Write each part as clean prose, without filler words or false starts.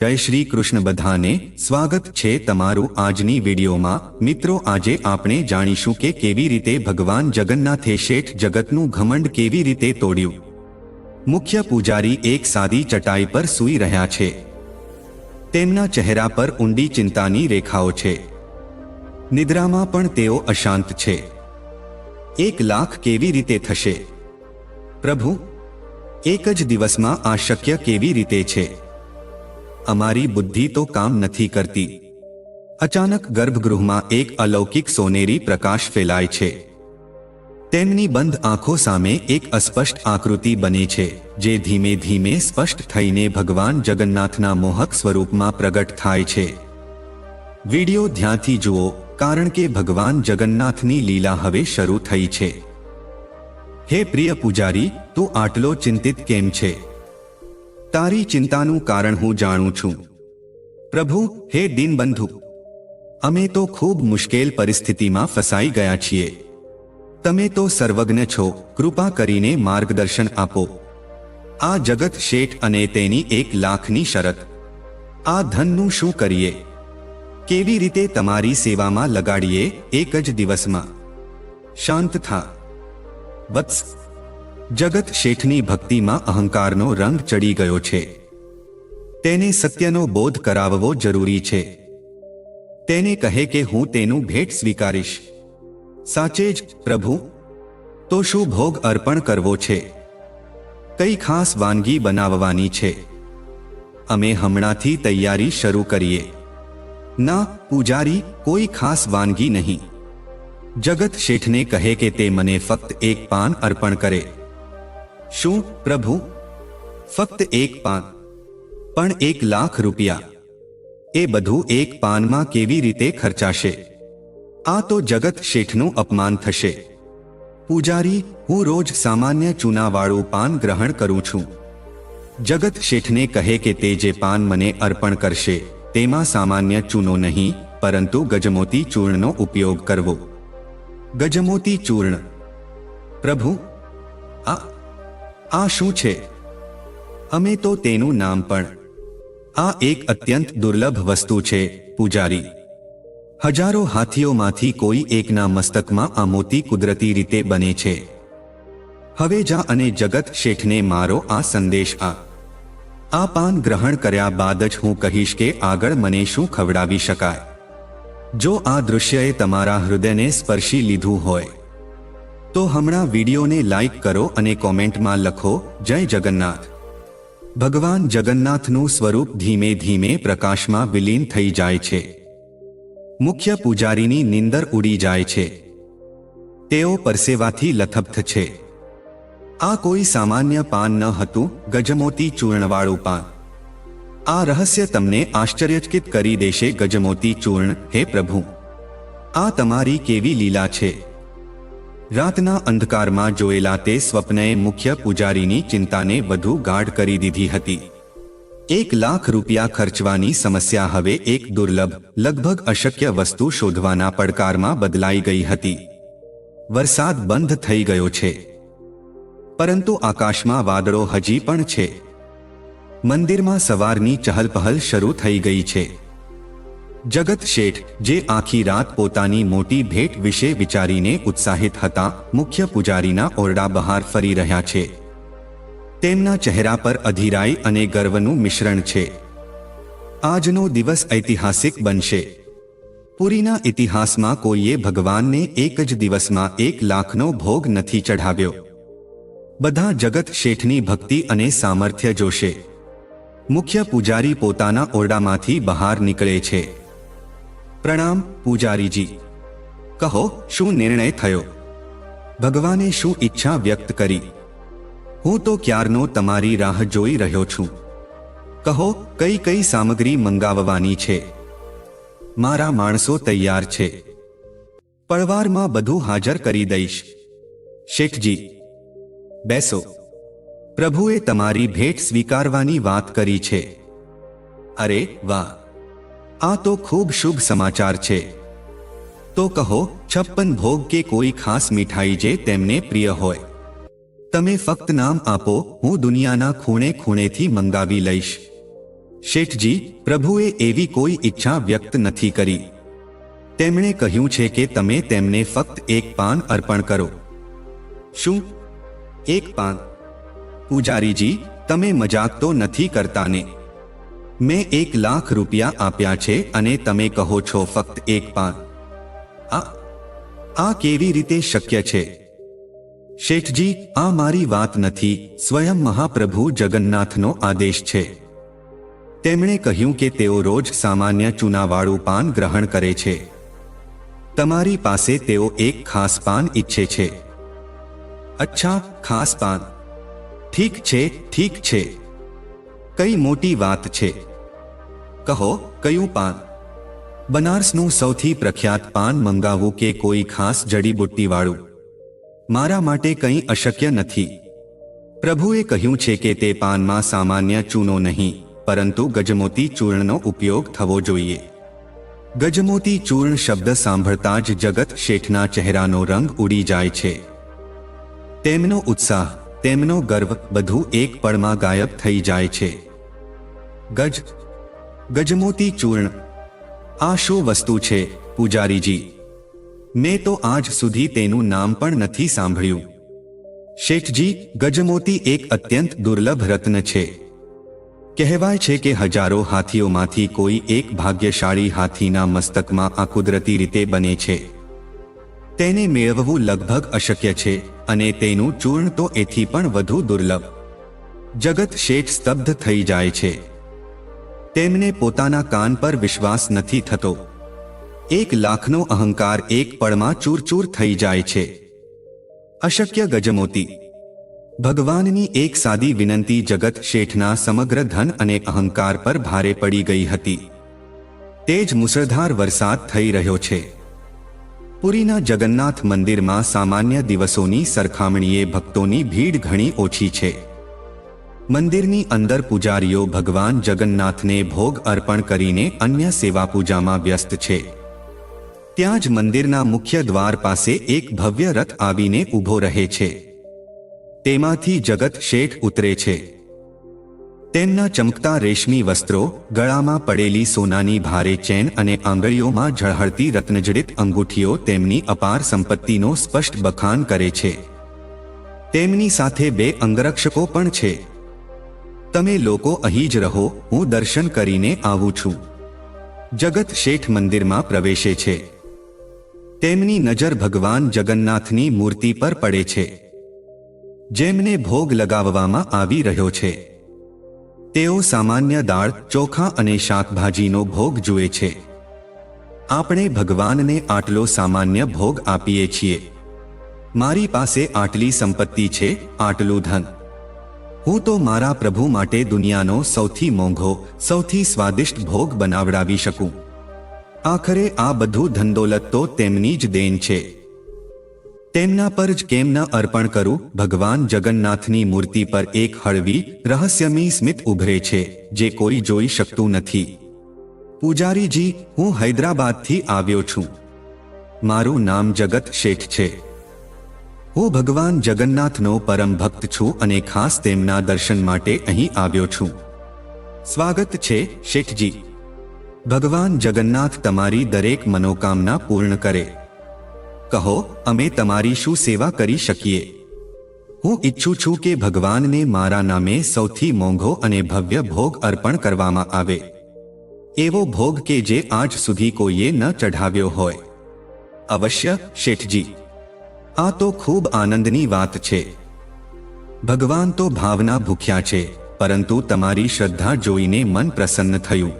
જય શ્રી કૃષ્ણ બધાને સ્વાગત છે તમારું આજની વિડીયોમાં। મિત્રો, આજે આપણે જાણીશું કે કેવી રીતે ભગવાન જગન્નાથે શેઠ જગતનું ઘમંડ કેવી રીતે તોડ્યું। મુખ્ય પૂજારી એક સાદી ચટાઈ પર સૂઈ રહ્યા છે। તેમના ચહેરા પર ઊંડી ચિંતાની રેખાઓ છે। નિદ્રામાં પણ તેઓ અશાંત છે। 1 લાખ કેવી રીતે થશે પ્રભુ? એક જ દિવસમાં આ શક્ય કેવી રીતે છે? અમારી બુદ્ધિ તો કામ નથી કરતી। અચાનક ગર્ભગૃહમાં એક અલૌકિક સોનેરી પ્રકાશ ફેલાય છે। તેમની બંધ આંખો સામે એક અસ્પષ્ટ આકૃતિ બને છે, જે ધીમે ધીમે સ્પષ્ટ થઈને ભગવાન જગન્નાથના મોહક સ્વરૂપમાં પ્રગટ થાય છે। વિડિયો ધ્યાનથી જુઓ, કારણ કે ભગવાન જગન્નાથની લીલા હવે શરૂ થઈ છે। હે પ્રિય પૂજારી, તું આટલો ચિંતિત કેમ છે? તારી ચિંતાનું કારણ હું જાણું છું પ્રભુ। હે દીનબંધુ, અમે તો ખૂબ મુશ્કેલ પરિસ્થિતિમાં ફસાઈ ગયા છીએ। તમે તો સર્વજ્ઞ છો, કૃપા કરીને માર્ગદર્શન આપો। આ જગત શેઠ અને તેની 1 લાખની શરત, આ ધનનું શું કરીએ? કેવી રીતે તમારી સેવામાં લગાડીએ એક જ દિવસમાં? શાંત થા વત્સ। જગત શેઠની ભક્તિમાં અહંકારનો રંગ ચડી ગયો છે। તેને સત્યનો બોધ કરાવવો જરૂરી છે। તેને કહે કે હું તેનું ભેટ સ્વીકારીશ। સાચે જ પ્રભુ? તો શું ભોગ અર્પણ કરવો છે? કઈ ખાસ વાનગી બનાવવાની છે? અમે હમણાંથી તૈયારી શરૂ કરીએ। ના પૂજારી, કોઈ ખાસ વાનગી નહીં। જગત શેઠને કહે કે તે મને ફક્ત 1 પાન અર્પણ કરે। શું પ્રભુ? ફક્ત 1 પાન? પણ 1 લાખ રૂપિયા? એ બધું 1 પાનમાં કેવી રીતે ખર્ચાશે? આ તો જગત શેઠનું અપમાન થશે। પૂજારી, હું રોજ સામાન્ય ચૂનાવાળું પાન ગ્રહણ કરું છું। જગત શેઠને કહે કે તે જે પાન મને અર્પણ કરશે તેમાં સામાન્ય ચૂનો નહીં, પરંતુ ગજમોતી ચૂર્ણનો ઉપયોગ કરવો। ગજમોતી ચૂર્ણ? પ્રભુ, આ શું છે? અમે તો તેનું નામ પણ… આ એક અત્યંત દુર્લભ વસ્તુ છે પૂજારી। હજારો હાથીઓમાંથી કોઈ એકના મસ્તકમાં આ મોતી કુદરતી રીતે બને છે। હવે જા અને જગત શેઠને મારો આ સંદેશ આ પાન ગ્રહણ કર્યા બાદ જ હું કહીશ કે આગળ મને શું ખવડાવી શકાય। જો આ દૃશ્યએ તમારા હૃદયને સ્પર્શી લીધું હોય તો હમણાં વિડીયોને લાઈક કરો અને કોમેન્ટમાં લખો, જય જગન્નાથ। ભગવાન જગન્નાથનું સ્વરૂપ ધીમે ધીમે પ્રકાશમાં વિલીન થઈ જાય છે। મુખ્ય પૂજારીની નીંદર ઉડી જાય છે। તેઓ પરસેવાથી લથપથ છે। આ કોઈ સામાન્ય પાન ન હતું, ગજમોતી ચૂર્ણવાળું પાન। આ રહસ્ય તમને આશ્ચર્યચકિત કરી દેશે। ગજમોતી ચૂર્ણ? હે પ્રભુ, આ તમારી કેવી લીલા છે! રાતના અંધકારમાં જોયેલા તે સ્વપ્નએ મુખ્ય પૂજારીની ચિંતાને વધુ ગાઢ કરી દીધી હતી। 1 લાખ રૂપિયા ખર્ચવાની સમસ્યા હવે એક દુર્લભ, લગભગ અશક્ય વસ્તુ શોધવાના પડકારમાં બદલાઈ ગઈ હતી। વરસાદ બંધ થઈ ગયો છે, પરંતુ આકાશમાં વાદળો હજી પણ છે। મંદિરમાં સવારની ચહલપહલ શરૂ થઈ ગઈ છે। જગત શેઠ, જે આખી રાત પોતાની મોટી ભેટ વિશે વિચારીને ઉત્સાહિત હતા, મુખ્ય પૂજારીના ઓરડા બહાર ફરી રહ્યા છે। તેમના ચહેરા પર અધીરાઈ અને ગર્વનું મિશ્રણ છે। આજનો દિવસ ઐતિહાસિક બનશે। પુરીના ઇતિહાસમાં કોઈએ ભગવાનને એક જ દિવસમાં 1 લાખનો ભોગ નથી ચઢાવ્યો। બધા જગત શેઠની ભક્તિ અને સામર્થ્ય જોશે। મુખ્ય પૂજારી પોતાના ઓરડામાંથી બહાર નીકળે છે। પ્રણામ પૂજારીજી। કહો, શું નિર્ણય થયો? ભગવાને શું ઈચ્છા વ્યક્ત કરી? હું તો ક્યારનો તમારી રાહ જોઈ રહ્યો છું। કહો, કઈ કઈ સામગ્રી મંગાવવાની છે? મારા માણસો તૈયાર છે। પળવારમાં બધું હાજર કરી દઈશ। શેઠજી, બેસો। પ્રભુએ તમારી ભેટ સ્વીકારવાની વાત કરી છે। અરે વાહ, આ તો ખૂબ શુભ સમાચાર છે। તો કહો, 56 ભોગ કે કોઈ ખાસ મીઠાઈ જે તેમને પ્રિય હોય? તમે ફક્ત નામ આપો, હું દુનિયાના ખૂણે ખૂણેથી મંગાવી લઈશ। શેઠજી, પ્રભુએ એવી કોઈ ઈચ્છા વ્યક્ત નથી કરી. તેમણે કહ્યું છે કે તમે તેમને ફક્ત એક પાન અર્પણ કરો. શું? એક પાન? પૂજારીજી, તમે મજાક તો નથી કરતા ને? મેં 1 લાખ રૂપિયા આપ્યા છે અને તમે કહો છો ફક્ત એક પાન? આ કેવી રીતે શક્ય છે? શેઠજી, આ મારી વાત નથી, સ્વયં મહાપ્રભુ જગન્નાથનો આદેશ છે. તેમણે કહ્યું કે તેઓ રોજ સામાન્ય ચૂનાવાળું પાન ગ્રહણ કરે છે. તમારી પાસે તેઓ એક ખાસ પાન ઈચ્છે છે. અચ્છા, ખાસ પાન. ઠીક છે, ઠીક છે. કઈ મોટી વાત છે. કહો, કયું પાન? બનારસનું સૌથી પ્રખ્યાત પાન મંગાવવું કે કોઈ ખાસ જડીબુટ્ટીવાળું? મારા માટે કંઈ અશક્ય નથી. પ્રભુએ કહ્યું છે કે તે પાનમાં સામાન્ય ચૂનો નહીં, પરંતુ ગજમોતી ચૂર્ણનો ઉપયોગ થવો જોઈએ. ગજમોતી ચૂર્ણ શબ્દ સાંભળતા જ જગત શેઠના ચહેરાનો રંગ ઉડી જાય છે. તેમનો ઉત્સાહ, તેમનો ગર્વ બધું એક પળમાં ગાયબ થઈ જાય છે. ગજમોતી ચૂર્ણ? આ શું વસ્તુ છે, પૂજારીજી? મેં તો આજ સુધી તેનું નામ પણ નથી સાંભળ્યું. શેઠજી, ગજમોતી એક અત્યંત દુર્લભ રત્ન છે. કહેવાય છે કે હજારો હાથીઓમાંથી કોઈ એક ભાગ્યશાળી હાથીના મસ્તકમાં આ કુદરતી રીતે બને છે. તેને મેળવવું લગભગ અશક્ય છે અને તેનું ચૂર્ણ તો એથી પણ વધુ દુર્લભ. જગત શેઠ સ્તબ્ધ થઈ જાય છે. તેમને પોતાના કાન પર વિશ્વાસ નથી થતો. 1 લાખનો અહંકાર એક પળમાં ચૂરચૂર થઈ જાય છે. અશક્ય ગજમોતી? ભગવાનની એક સાદી વિનંતી જગત શેઠના સમગ્ર ધન અને અહંકાર પર ભારે પડી ગઈ હતી. તે જ મુસળધાર વરસાદ થઈ રહ્યો છે. પુરીના જગન્નાથ મંદિરમાં સામાન્ય દિવસોની સરખામણીએ ભક્તોની ભીડ ઘણી ઓછી છે. મંદિરની અંદર પૂજારીઓ ભગવાન જગન્નાથને ભોગ અર્પણ કરીને અન્ય સેવા પૂજામાં વ્યસ્ત છે. ત્યાં જ મંદિરના મુખ્ય દ્વાર પાસે એક ભવ્ય રથ આવીને ઊભો રહે છે. તેમાંથી જગત શેઠ ઉતરે છે. તેમના ચમકતા રેશમી વસ્ત્રો, ગળામાં પડેલી સોનાની ભારે ચેન અને આંગળીઓમાં ઝળહળતી રત્નજડિત અંગૂઠીઓ તેમની અપાર સંપત્તિનો સ્પષ્ટ બખાન કરે છે. તેમની સાથે 2 અંગરક્ષકો પણ છે. તમે લોકો અહીં જ રહો, હું દર્શન કરીને આવું છું. જગત શેઠ મંદિરમાં પ્રવેશે છે. તેમની નજર ભગવાન જગન્નાથની મૂર્તિ પર પડે છે, જેમને ભોગ લગાવવામાં આવી રહ્યો છે. તેઓ સામાન્ય દાળ, ચોખા અને શાકભાજીનો ભોગ જુએ છે. આપણે ભગવાનને આટલો સામાન્ય ભોગ આપીએ છીએ. મારી પાસે આટલી સંપત્તિ છે, આટલું ધન. હું તો મારા પ્રભુ માટે દુનિયાનો સૌથી મોંઘો, સૌથી સ્વાદિષ્ટ ભોગ બનાવડાવી શકું. આખરે આ બધું ધનદોલત તો તેમની જ દેન છે. તેમના પર જ કેમ ન અર્પણ કરું? ભગવાન જગન્નાથની મૂર્તિ પર એક હળવી, રહસ્યમય સ્મિત ઉભરે છે, જે કોઈ જોઈ શકતું નથી. પૂજારીજી, હું હૈદરાબાદથી આવ્યો છું. મારું નામ જગત શેઠ છે. હું ભગવાન જગન્નાથનો પરમ ભક્ત છું અને ખાસ તેમના દર્શન માટે અહીં આવ્યો છું. સ્વાગત છે, શેઠજી. ભગવાન જગન્નાથ તમારી દરેક મનોકામના પૂર્ણ કરે. કહો, અમે તમારી શું સેવા કરી શકીએ? હું ઈચ્છું છું કે ભગવાનને મારા નામે સૌથી મોંઘો અને ભવ્ય ભોગ અર્પણ કરવામાં આવે. એવો ભોગ કે જે આજ સુધી કોઈએ ન ચઢાવ્યો હોય. અવશ્ય, શેઠજી. આ તો ખૂબ આનંદની વાત છે. ભગવાન તો ભાવના ભૂખ્યા છે, પરંતુ તમારી શ્રદ્ધા જોઈને મન પ્રસન્ન થયું.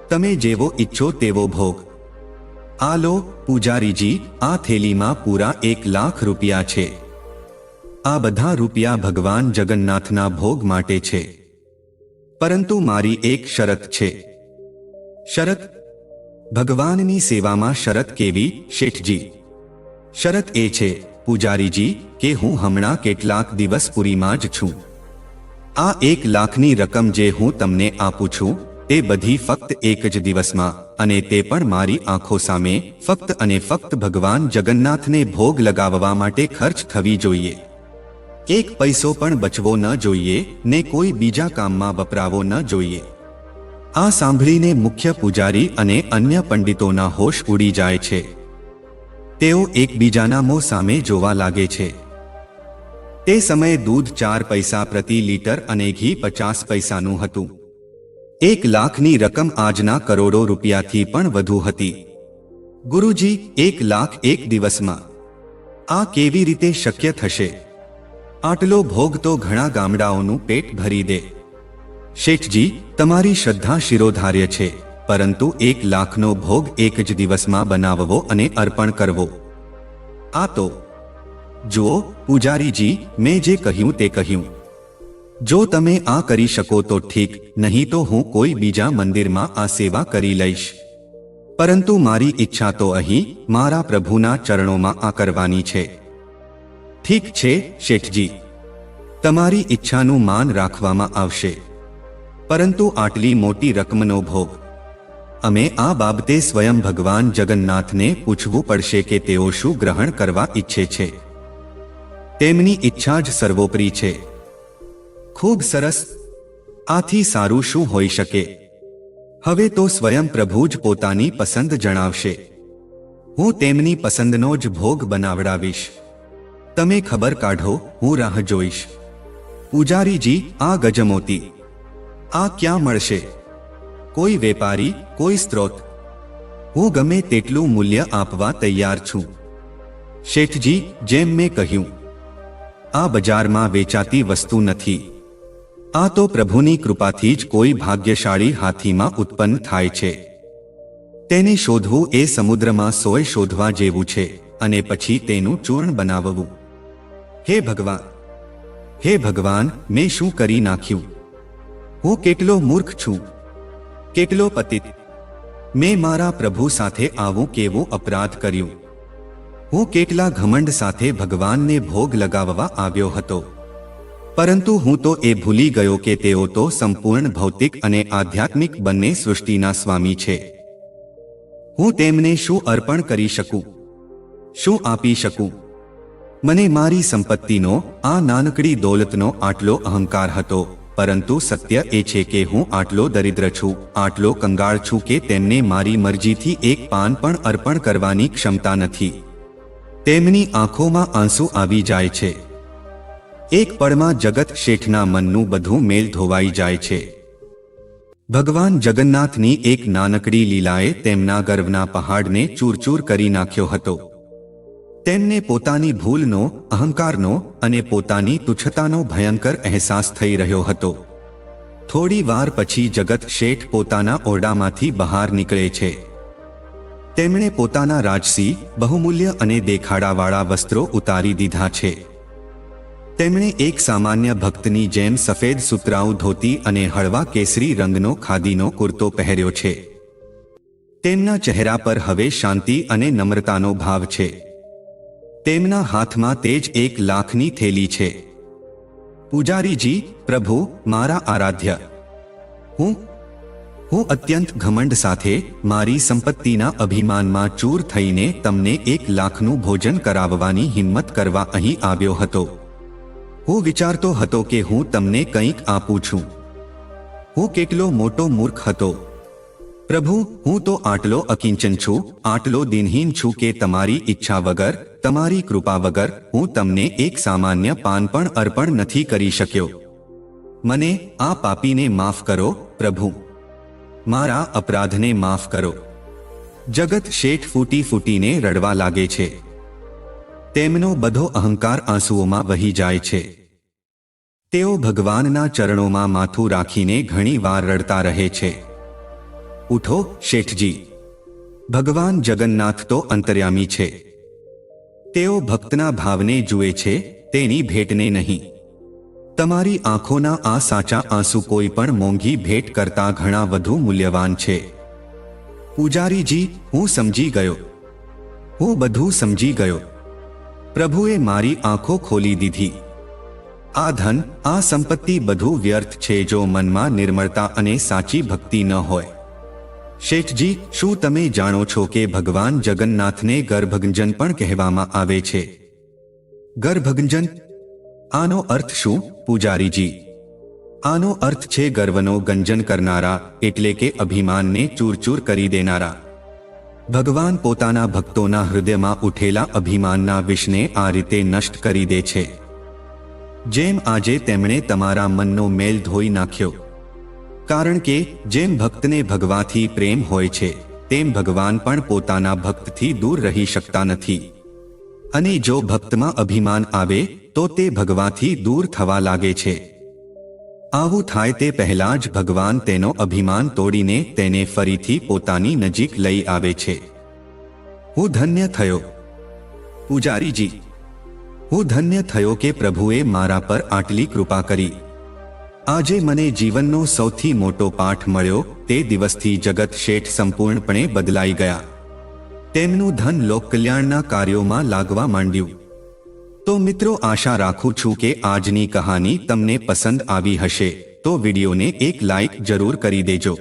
તમે જેવો ઈચ્છો તેવો ભોગ. આ લો, પૂજારીજી, આ થેલીમાં પૂરા 1 લાખ રૂપિયા છે. આ બધા રૂપિયા ભગવાન જગન્નાથના ભોગ માટે છે. પરંતુ મારી એક શરત છે. શરત? ભગવાનની સેવામાં શરત કેવી, શેઠજી? શરત એ છે, પૂજારીજી, કે હું હમણાં કેટલાક દિવસ પુરીમાં જ છું. આ 1 લાખની રકમ જે હું તમને આપું છું, તે બધી ફક્ત એક જ દિવસમાં, અને તે પણ મારી આંખો સામે, ફક્ત અને ફક્ત ભગવાન જગન્નાથને ભોગ લગાવવા માટે ખર્ચ થવી જોઈએ. 1 પૈસો પણ બચવો ન જોઈએ ને કોઈ બીજા કામમાં વપરાવો ન જોઈએ. આ સાંભળીને મુખ્ય પૂજારી અને અન્ય પંડિતોના હોશ ઉડી જાય છે. તેઓ એકબીજાના મોં સામે જોવા લાગે છે. તે સમયે દૂધ 4 પૈસા પ્રતિ લીટર અને ઘી 50 પૈસાનું હતું. 1 લાખની રકમ આજના કરોડો રૂપિયાથી પણ વધુ હતી. ગુરુજી, 1 લાખ એક દિવસમાં? આ કેવી રીતે શક્ય થશે? આટલો ભોગ તો ઘણા ગામડાઓનું પેટ ભરી દે. શેઠજી, તમારી શ્રદ્ધા શિરોધાર્ય છે, પરંતુ 1 લાખનો ભોગ એક જ દિવસમાં બનાવવો અને અર્પણ કરવો, આ તો... જુઓ પૂજારીજી, મેં જે કહ્યું તે કહ્યું. જો તમે આ કરી શકો તો ઠીક, નહીં તો હું કોઈ બીજા મંદિરમાં આ સેવા કરી લઈશ. પરંતુ મારી ઈચ્છા તો અહીં મારા પ્રભુના ચરણોમાં આ કરવાની છે. ઠીક છે શેઠજી, તમારી ઈચ્છાનું માન રાખવામાં આવશે, પરંતુ આટલી મોટી રકમનો ભોગ? અમે આ બાબતે સ્વયં ભગવાન જગન્નાથને પૂછવું પડશે કે તેઓ શું ગ્રહણ કરવા ઈચ્છે છે. તેમની ઈચ્છા જ સર્વોપરી છે. ખૂબ સરસ. આથી સારું શું હોઈ શકે? હવે તો સ્વયં પ્રભુ જ પોતાની પસંદ જણાવશે. હું તેમની પસંદનો જ ભોગ બનાવડાવીશ. તમે ખબર કાઢો, હું રાહ જોઈશ. પૂજારીજી, આ ગજમોતી આ ક્યાં મળશે? કોઈ વેપારી, કોઈ સ્ત્રોત? હું ગમે તેટલું મૂલ્ય આપવા તૈયાર છું. શેઠજી, જેમ મેં કહ્યું, આ બજારમાં વેચાતી વસ્તુ નથી. આ તો પ્રભુની કૃપાથી જ કોઈ ભાગ્યશાળી હાથીમાં ઉત્પન્ન થાય છે. તેને શોધવું એ સમુદ્રમાં સોય શોધવા જેવું છે, અને પછી તેનું ચૂર્ણ બનાવવું. હે ભગવાન, હે ભગવાન, મેં શું કરી નાખ્યું? હું કેટલો મૂર્ખ છું, કેટલો પતિત! મેં મારા પ્રભુ સાથે આવું કેવું અપરાધ કર્યું? હું કેટલા ઘમંડ સાથે ભગવાનને ભોગ લગાવવા આવ્યો હતો, પરંતુ હું તો એ ભૂલી ગયો કે તેઓ તો સંપૂર્ણ ભૌતિક અને આધ્યાત્મિક બંને સૃષ્ટિના સ્વામી છે. હું તેમને શું અર્પણ કરી શકું? શું આપી શકું? મને મારી સંપત્તિનો, આ નાનકડી દોલતનો આટલો અહંકાર હતો, પરંતુ સત્ય એ છે કે હું આટલો દરિદ્ર છું, આટલો કંગાળ છું કે તેમને મારી મરજીથી એક પાન પણ અર્પણ કરવાની ક્ષમતા નથી. તેમની આંખોમાં આંસુ આવી જાય છે. એક પળમાં જગત શેઠના મનનું બધું મેલ ધોવાઈ જાય છે. ભગવાન જગન્નાથની એક નાનકડી લીલાએ તેમના ગર્વના પહાડને ચૂરચૂર કરી નાખ્યો હતો. તેમને પોતાની ભૂલનો, અહંકારનો અને પોતાની તુચ્છતાનો ભયંકર અહેસાસ થઈ રહ્યો હતો. થોડી વાર પછી જગત શેઠ પોતાના ઓરડામાંથી બહાર નીકળે છે. તેમણે પોતાના રાજસી, બહુમૂલ્ય અને દેખાડાવાળા વસ્ત્રો ઉતારી દીધા છે. તેમણે એક સામાન્ય ભક્તની જેમ સફેદ સુતરાઉ ધોતી અને હળવા કેસરી રંગનો ખાદીનો કુર્તો પહેર્યો છે. તેમના ચહેરા પર હવે શાંતિ અને નમ્રતાનો ભાવ છે. તેમના હાથમાં તે જ 1 લાખની થેલી છે. પૂજારીજી, પ્રભુ, મારા આરાધ્ય, હું અત્યંત ઘમંડ સાથે, મારી સંપત્તિના અભિમાનમાં ચૂર થઈને તમને 1 લાખનું ભોજન કરાવવાની હિંમત કરવા અહીં આવ્યો હતો. હું વિચારતો હતો કે હું તમને કંઈક આપું છું. હું કેટલો મોટો મૂર્ખ હતો. પ્રભુ, હું તો આટલો અકિંચન છું, આટલો દિનહીન છું કે તમારી ઈચ્છા વગર, તમારી કૃપા વગર હું તમને એક સામાન્ય પાન પણ અર્પણ નથી કરી શક્યો. મને, આ પાપીને માફ કરો પ્રભુ. મારા અપરાધને માફ કરો. જગત શેઠ ફૂટી ફૂટીને રડવા લાગે છે. તેમનો બધો અહંકાર આંસુઓમાં વહી જાય છે. તેઓ ભગવાનના ચરણોમાં માથું રાખીને ઘણી વાર રડતા રહે છે. ઉઠો શેઠજી, ભગવાન જગન્નાથ તો અંતર્યામી છે. તેઓ ભક્તના ભાવને જુએ છે, તેની ભેટને નહીં. તમારી આંખોના આ સાચા આંસુ કોઈ પણ મોંઘી ભેટ કરતાં ઘણા વધુ મૂલ્યવાન છે. પૂજારીજી, હું સમજી ગયો. હું બધું સમજી ગયો. પ્રભુએ મારી આંખો ખોલી દીધી. આ ધન, આ સંપત્તિ બધું વ્યર્થ છે જો મનમાં નિર્મળતા અને સાચી ભક્તિ ન હોય. શેઠજી, શું તમે જાણો છો કે ભગવાન જગન્નાથને ગર્ભગંજન પણ કહેવામાં આવે છે? ગર્ભગંજન? આનો અર્થ શું પૂજારીજી? આનો અર્થ છે ગર્વનો ગંજન કરનારા, એટલે કે અભિમાનને ચૂરચૂર કરી દેનારા. ભગવાન પોતાના ભક્તોના હૃદયમાં ઉઠેલા અભિમાનના વિષને આ રીતે નષ્ટ કરી દે છે. જેમ આજે તેમણે તમારા મનનો મેલ ધોઈ નાખ્યો. કારણ કે જેમ ભક્તને ભગવાનથી પ્રેમ હોય છે, તેમ ભગવાન પણ પોતાના ભક્તથી દૂર રહી શકતા નથી. અને જો ભક્તમાં અભિમાન આવે તો તે ભગવાનથી દૂર થવા લાગે છે. આવું થાય તે પહેલા જ ભગવાન તેનો અભિમાન તોડીને તેને ફરીથી પોતાની નજીક લઈ આવે છે. હું ધન્ય થયો પૂજારીજી, હું ધન્ય થયો કે પ્રભુએ મારા પર આટલી કૃપા કરી. આજે મને જીવનનો સૌથી મોટો પાઠ મળ્યો. તે દિવસથી જગત શેઠ સંપૂર્ણપણે બદલાઈ ગયા. તેમનું ધન લોકકલ્યાણના કાર્યોમાં લાગવા માંડ્યું. તો મિત્રો, આશા રાખું છું કે આજની કહાની તમને પસંદ આવી હશે. તો વિડીયોને એક લાઈક જરૂર કરી દેજો.